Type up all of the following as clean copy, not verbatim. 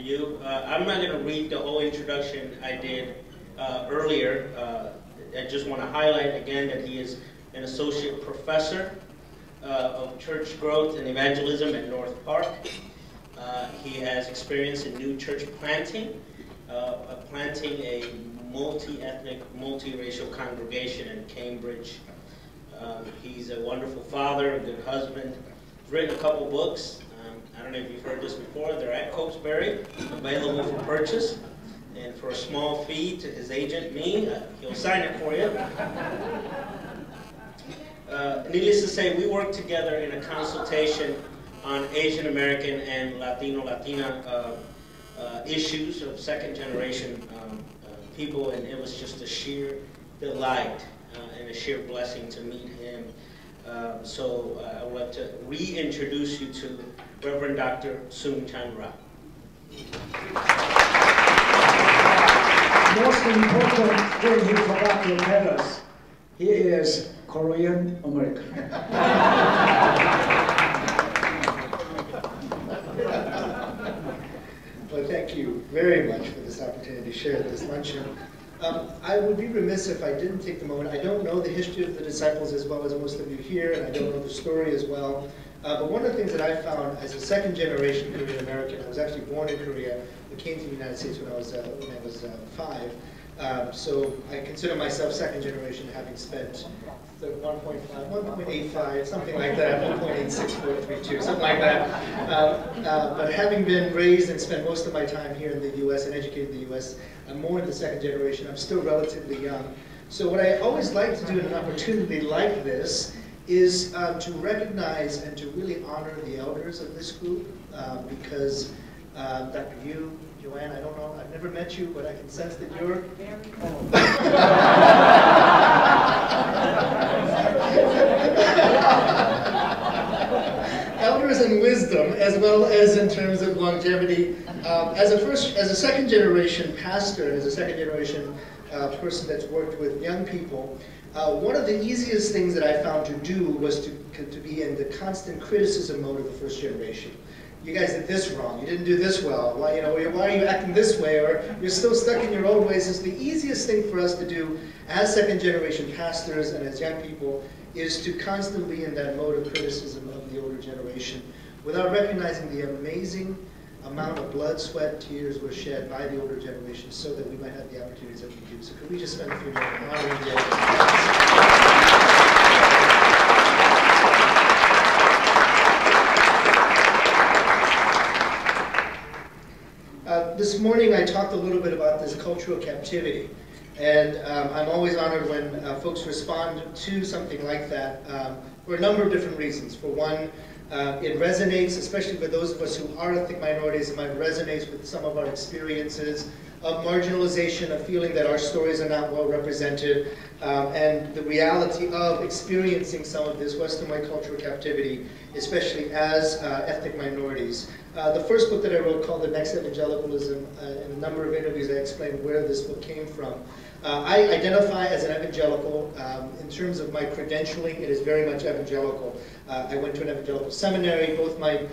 you. I'm not going to read the whole introduction I did earlier. I just want to highlight again that he is an associate professor of church growth and evangelism at North Park. He has experience in new church planting, planting a multi-ethnic, multi-racial congregation in Cambridge. He's a wonderful father, a good husband. He's written a couple books. I don't know if you've heard this before. They're at Cokesbury, available for purchase. And for a small fee to his agent, me, he'll sign it for you. Needless to say, we work together in a consultation on Asian American and Latino-Latina issues of second-generation people, and it was just a sheer delight and a sheer blessing to meet him. So I would like to reintroduce you to Reverend Dr. Soong-Chan. Most important thing he forgot to tell us, he is Korean American. Well, thank you very much for this opportunity to share this luncheon. I would be remiss if I didn't take the moment. I don't know the history of the disciples as well as most of you here, and I don't know the story as well. But one of the things that I found as a second-generation Korean American, I was actually born in Korea, but came to the United States when I was 5. So I consider myself second generation, having spent 1.5, 1.85, something like that, 1.86432, something like that. But having been raised and spent most of my time here in the U.S. and educated in the U.S., I'm more in the second generation. I'm still relatively young. So what I always like to do in an opportunity like this is to recognize and to really honor the elders of this group, because Dr. Yu, Joanne, I don't know, I've never met you, but I can sense that you're very old. Elders in wisdom, as well as in terms of longevity. As a second generation pastor, and as a second generation person that's worked with young people, one of the easiest things that I found to do was to be in the constant criticism mode of the first generation. You guys did this wrong. You didn't do this well. Why are you acting this way? Or you're still stuck in your old ways. It's the easiest thing for us to do as second-generation pastors and as young people is to constantly be in that mode of criticism of the older generation without recognizing the amazing amount of blood, sweat, tears were shed by the older generation so that we might have the opportunities that we do. So could we just spend a few minutes honoring the elders? This morning I talked a little bit about this cultural captivity, and I'm always honored when folks respond to something like that for a number of different reasons. For one, it resonates, especially for those of us who are ethnic minorities, it might resonate with some of our experiences of marginalization, of feeling that our stories are not well represented, and the reality of experiencing some of this Western white cultural captivity, especially as ethnic minorities. The first book that I wrote, called The Next Evangelicalism, in a number of interviews I explained where this book came from. I identify as an evangelical. In terms of my credentialing, it is very much evangelical. I went to an evangelical seminary. Both my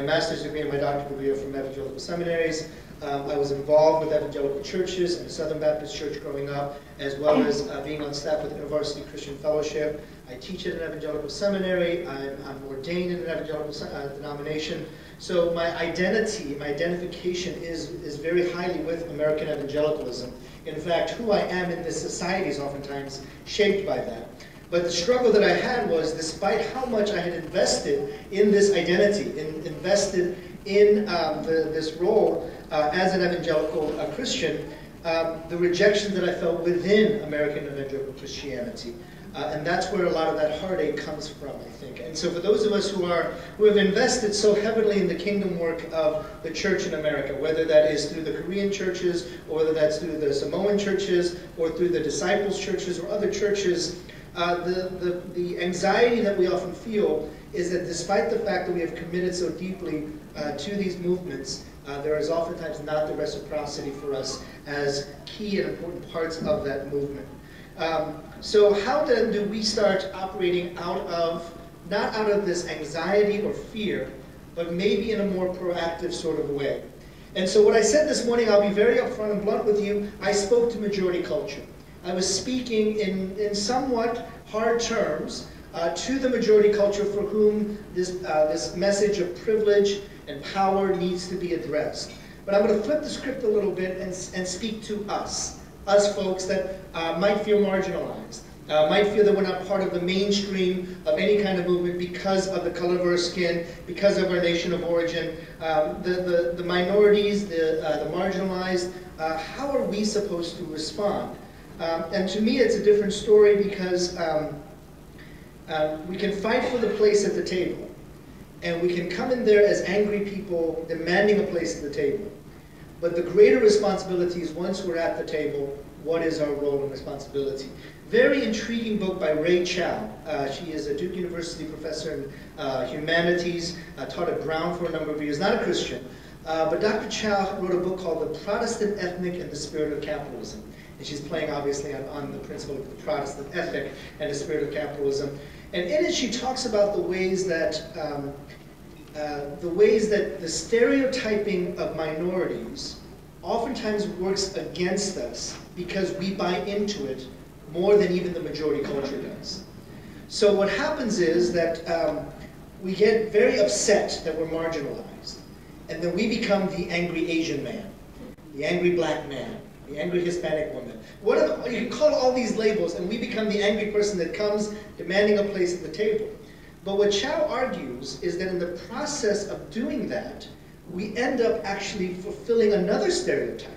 master's degree and my doctorate degree are from evangelical seminaries. I was involved with evangelical churches and the Southern Baptist Church growing up, as well as being on staff with the InterVarsity Christian Fellowship. I teach at an evangelical seminary. I'm ordained in an evangelical denomination. So my identity, my identification is very highly with American evangelicalism. In fact, who I am in this society is oftentimes shaped by that. But the struggle that I had was, despite how much I had invested in this identity, invested in this role as an evangelical Christian, the rejection that I felt within American evangelical Christianity. And that's where a lot of that heartache comes from, I think. And so for those of us who have invested so heavily in the kingdom work of the church in America, whether that is through the Korean churches, or whether that's through the Samoan churches, or through the disciples churches, or other churches, the anxiety that we often feel is that despite the fact that we have committed so deeply to these movements, there is oftentimes not the reciprocity for us as key and important parts of that movement. So how then do we start operating not out of this anxiety or fear, but maybe in a more proactive sort of way? And so what I said this morning, I'll be very upfront and blunt with you, I spoke to majority culture. I was speaking in somewhat hard terms to the majority culture for whom this message of privilege and power needs to be addressed. But I'm going to flip the script a little bit and speak to us folks that might feel marginalized, might feel that we're not part of the mainstream of any kind of movement because of the color of our skin, because of our nation of origin, the minorities, the marginalized. How are we supposed to respond? And to me, it's a different story because we can fight for the place at the table, and we can come in there as angry people demanding a place at the table. But the greater responsibility is once we're at the table, what is our role and responsibility? Very intriguing book by Ray Chow. She is a Duke University professor in humanities, taught at Brown for a number of years, not a Christian. But Dr. Chow wrote a book called The Protestant Ethnic and the Spirit of Capitalism. And she's playing, obviously, on the principle of the Protestant ethic and the spirit of capitalism. And in it, she talks about the ways that the stereotyping of minorities oftentimes works against us because we buy into it more than even the majority culture does. So what happens is that we get very upset that we're marginalized, and then we become the angry Asian man, the angry black man, the angry Hispanic woman. You can call all these labels, and we become the angry person that comes demanding a place at the table. But what Chow argues is that in the process of doing that, we end up actually fulfilling another stereotype.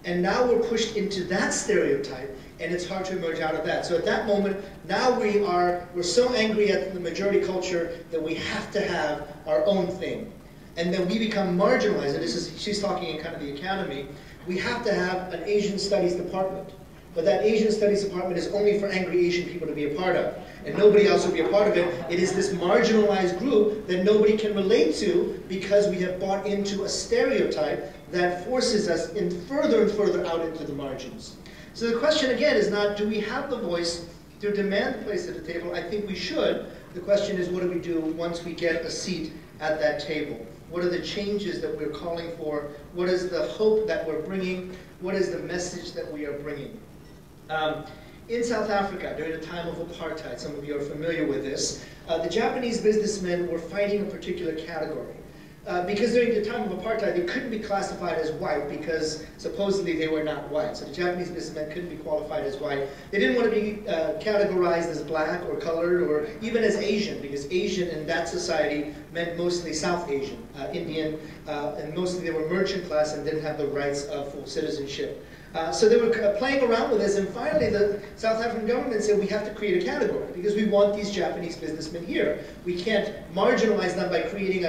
And now we're pushed into that stereotype, and it's hard to emerge out of that. So at that moment, now we're so angry at the majority culture that we have to have our own thing. And then we become marginalized, and she's talking in kind of the academy. We have to have an Asian Studies department. But that Asian Studies department is only for angry Asian people to be a part of. And nobody else will be a part of it. It is this marginalized group that nobody can relate to because we have bought into a stereotype that forces us in further and further out into the margins. So the question again is not, do we have the voice to demand a place at the table? I think we should. The question is, what do we do once we get a seat at that table? What are the changes that we're calling for? What is the hope that we're bringing? What is the message that we are bringing? In South Africa, during the time of apartheid, some of you are familiar with this, the Japanese businessmen were fighting a particular category. Because during the time of apartheid, they couldn't be classified as white because supposedly they were not white. So the Japanese businessmen couldn't be qualified as white. They didn't want to be categorized as black or colored or even as Asian, because Asian in that society meant mostly South Asian, Indian, and mostly they were merchant class and didn't have the rights of full citizenship. So they were playing around with this, and finally the South African government said we have to create a category because we want these Japanese businessmen here. We can't marginalize them by creating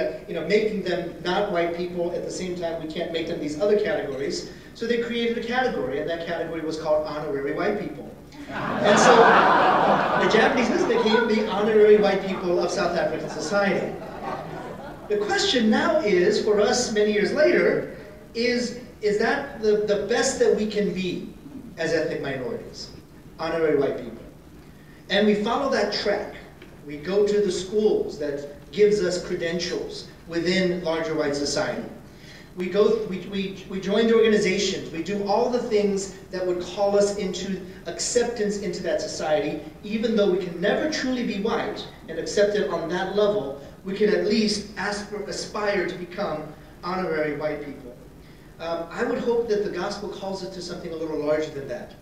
making them not white people. At the same time, we can't make them these other categories. So they created a category, and that category was called honorary white people. And so the Japanese businessmen became the honorary white people of South African society. The question now is, for us many years later, is that the best that we can be as ethnic minorities, honorary white people? And we follow that track. We go to the schools that gives us credentials within larger white society. We join the organizations. We do all the things that would call us into acceptance into that society. Even though we can never truly be white and accepted on that level, we can at least aspire to become honorary white people. I would hope that the gospel calls us to something a little larger than that.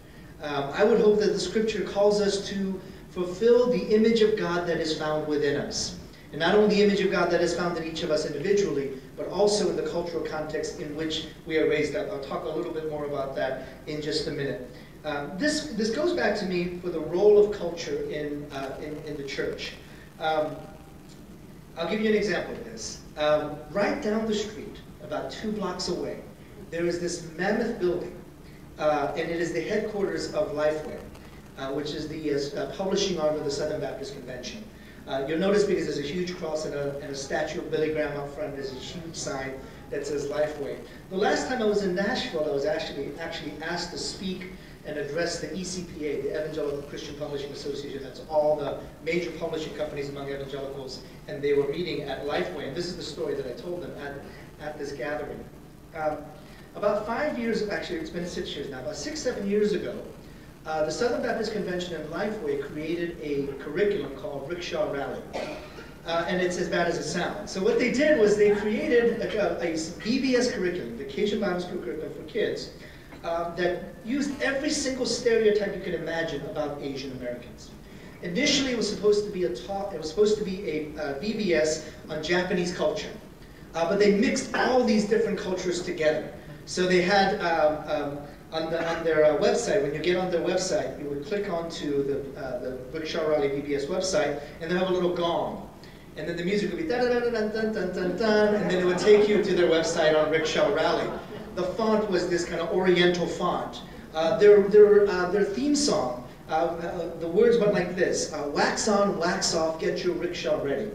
I would hope that the scripture calls us to fulfill the image of God that is found within us. And not only the image of God that is found in each of us individually, but also in the cultural context in which we are raised up. I'll talk a little bit more about that in just a minute. This goes back to me for the role of culture in the church. I'll give you an example of this. Right down the street, about 2 blocks away, there is this mammoth building, and it is the headquarters of Lifeway, which is the publishing arm of the Southern Baptist Convention. You'll notice because there's a huge cross and a statue of Billy Graham out front, there's a huge sign that says Lifeway. The last time I was in Nashville, I was actually asked to speak and address the ECPA, the Evangelical Christian Publishing Association. That's all the major publishing companies among evangelicals, and they were meeting at Lifeway. And this is the story that I told them at this gathering. About 5 years, actually it's been 6 years now, about 6, 7 years ago, the Southern Baptist Convention and Lifeway created a curriculum called Rickshaw Rally. And it's as bad as it sounds. So what they did was they created a VBS curriculum, Vacation Bible School curriculum for kids, that used every single stereotype you could imagine about Asian Americans. Initially, it was supposed to be a VBS on Japanese culture, but they mixed all these different cultures together. So they had on their website, when you get on their website, you would click onto the Rickshaw Rally VBS website, and they have a little gong. And then the music would be da da da da da da da da da, and then it would take you to their website on Rickshaw Rally. The font was this kind of Oriental font. Their theme song, the words went like this: wax on, wax off, get your rickshaw ready.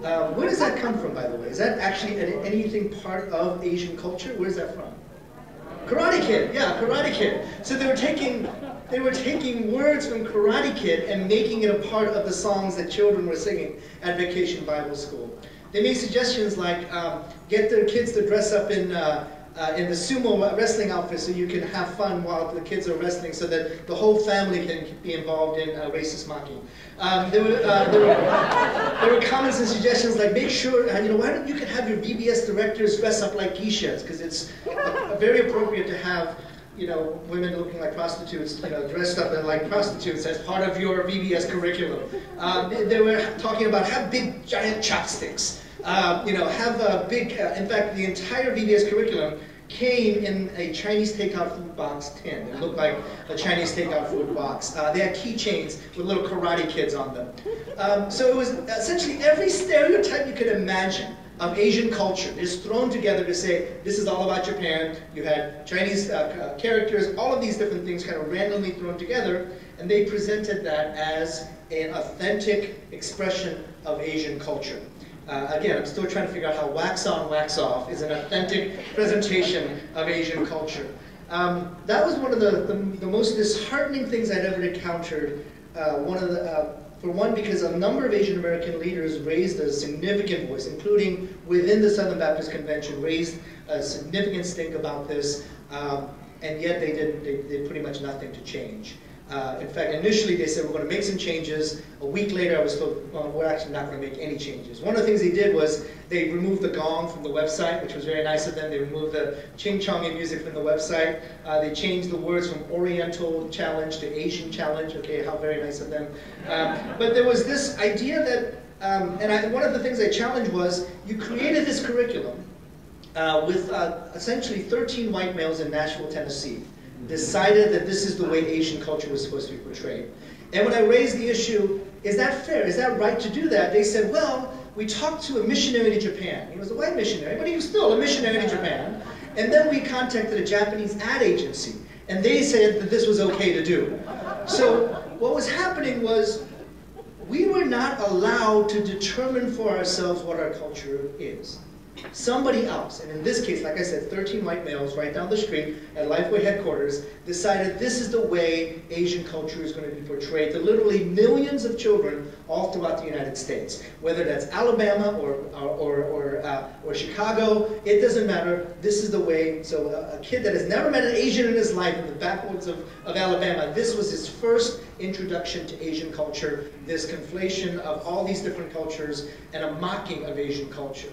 Where does that come from, by the way? Is that actually anything part of Asian culture? Where's that from? Karate Kid, yeah, Karate Kid. So they were taking words from Karate Kid and making it a part of the songs that children were singing at Vacation Bible School. They made suggestions like get their kids to dress up in the sumo wrestling outfit so you can have fun while the kids are wrestling, so that the whole family can be involved in racist mocking. There were comments and suggestions like, make sure, why don't you can have your VBS directors dress up like geishas, because it's very appropriate to have women looking like prostitutes, dressed up like prostitutes as part of your VBS curriculum. They were talking about have big giant chopsticks. Have a big, in fact, the entire VBS curriculum came in a Chinese takeout food box tin. It looked like a Chinese takeout food box. They had keychains with little Karate Kids on them. So it was essentially every stereotype you could imagine of Asian culture is thrown together to say, this is all about Japan. You had Chinese characters, all of these different things kind of randomly thrown together, and they presented that as an authentic expression of Asian culture. Again, I'm still trying to figure out how wax on, wax off is an authentic presentation of Asian culture. That was one of the most disheartening things I'd ever encountered. For one, because a number of Asian American leaders raised a significant voice, including within the Southern Baptist Convention, raised a significant stink about this, and yet they did pretty much nothing to change. In fact, initially they said, we're going to make some changes. A week later I was told, well, we're actually not going to make any changes. One of the things they did was they removed the gong from the website, which was very nice of them. They removed the ching-chonging music from the website. They changed the words from Oriental Challenge to Asian Challenge. Okay, how very nice of them. But there was this idea that, one of the things I challenged was, you created this curriculum with essentially 13 white males in Nashville, Tennessee. Decided that this is the way Asian culture was supposed to be portrayed. And when I raised the issue, is that fair? Is that right to do that? They said, well, we talked to a missionary to Japan. He was a white missionary, but he was still a missionary to Japan. And then we contacted a Japanese ad agency, and they said that this was okay to do. So what was happening was, we were not allowed to determine for ourselves what our culture is. Somebody else, and in this case, like I said, 13 white males right down the street at Lifeway headquarters decided this is the way Asian culture is going to be portrayed to literally millions of children all throughout the United States. Whether that's Alabama or Chicago, it doesn't matter. This is the way. So a kid that has never met an Asian in his life in the backwoods of Alabama, this was his first introduction to Asian culture, this conflation of all these different cultures and a mocking of Asian culture.